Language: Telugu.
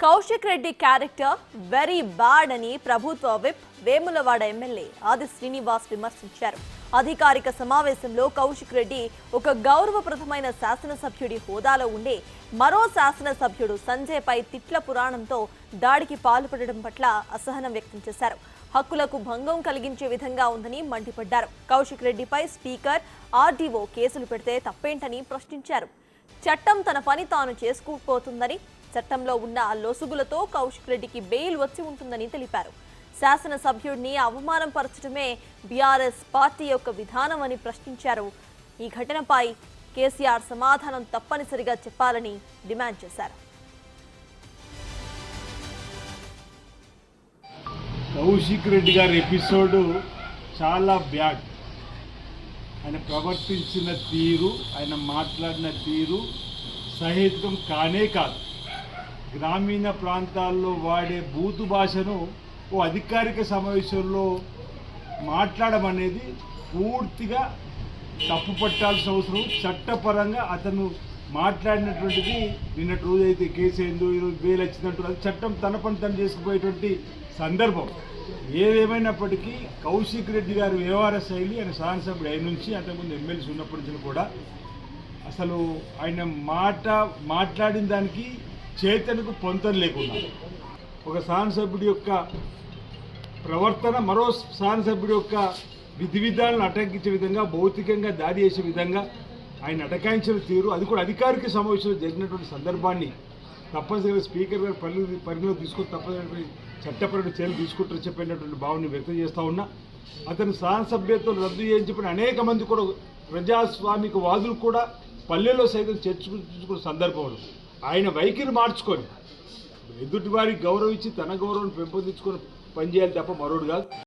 Kaushik Reddy character very bad అని ప్రభుత్వ విప్ వేములవాడ ఎమ్మెల్యే ఆది శ్రీనివాస్ విమర్శించారు. అధికారిక సమావేశంలో కౌశిక్ రెడ్డి ఒక గౌరవప్రదమైన శాసనసభ్యుడి హోదాలో ఉండే మరో శాసనసభ్యుడు సంజయ్ పై తిట్ల పురాణంతో దాడికి పాల్పడడం పట్ల అసహనం వ్యక్తం చేశారు. హక్కులకు భంగం కలిగించే విధంగా ఉందని మండిపడ్డారు. కౌశిక్ రెడ్డిపై స్పీకర్, ఆర్డీఓ కేసులు పెడితే తప్పేంటని ప్రశ్నించారు. చట్టం తన పని తాను చేసుకుపోతుందని, చట్టంలో ఉన్న లొసుగులతో కౌశిక్ రెడ్డికి బెయిల్ వచ్చి ఉంటుందని తెలిపారు. శాసనసభ్యుడిని అవమానం పరచడమే బీఆర్ఎస్ పార్టీ యొక్క విధానం అని ప్రశ్నించారు. ఈ ఘటనపై కేసీఆర్ సమాధానం తప్పనిసరిగా చెప్పాలని డిమాండ్ చేశారు. కౌశిక్ రెడ్డి గారి ఎపిసోడ్ చాలా బ్యాడ్. ఆయన ప్రవర్తించిన తీరు, ఆయన మాట్లాడిన తీరు సహేతుకం కానే కాదు. గ్రామీణ ప్రాంతాల్లో వాడే బూతు భాషను ఓ అధికారిక సమావేశంలో మాట్లాడడం అనేది పూర్తిగా తప్పు పట్టాల్సిన అవసరం. చట్టపరంగా అతను మాట్లాడినటువంటిది నిన్నటి రోజు అయితే కేసు అయిందో ఈరోజు బెయిల్ వచ్చినట్టు అది చట్టం తన పని తను చేసుకుపోయేటువంటి సందర్భం. ఏదేమైనప్పటికీ కౌశిక్ రెడ్డి గారి వ్యవహార శైలి, ఆయన శాసనసభ్యుడు అయిన నుంచి అంతకుముందు ఎమ్మెల్సీ ఉన్నప్పటి నుంచి కూడా అసలు ఆయన మాట్లాడిన దానికి చేతనకు పొంతం లేకుండా ఒక శాసనసభ్యుడి యొక్క ప్రవర్తన మరో శాసనసభ్యుడి యొక్క విధి విధానాలను అటంకించే విధంగా, భౌతికంగా దాడి చేసే విధంగా ఆయన అటకాయించిన తీరు, అది కూడా అధికారిక సమావేశంలో జరిగినటువంటి సందర్భాన్ని తప్పనిసరిగా స్పీకర్ గారు పరిధిలో తీసుకొని తప్పనిసరి చట్టపరమైన చర్యలు తీసుకుంటారని చెప్పినటువంటి భావన వ్యక్తం చేస్తూ ఉన్నా. అతను శాసనసభ్యత్వం రద్దు చేయించుకుని అనేక మంది కూడా ప్రజాస్వామిక వాదులు కూడా పల్లెల్లో సైతం చర్చించుకున్న సందర్భంలో ఆయన వైఖరి మార్చుకొని ఎదుటి వారికి గౌరవం ఇచ్చి తన గౌరవం పెంపొందించుకొని పనిచేయాలి తప్ప మరోడు కాదు.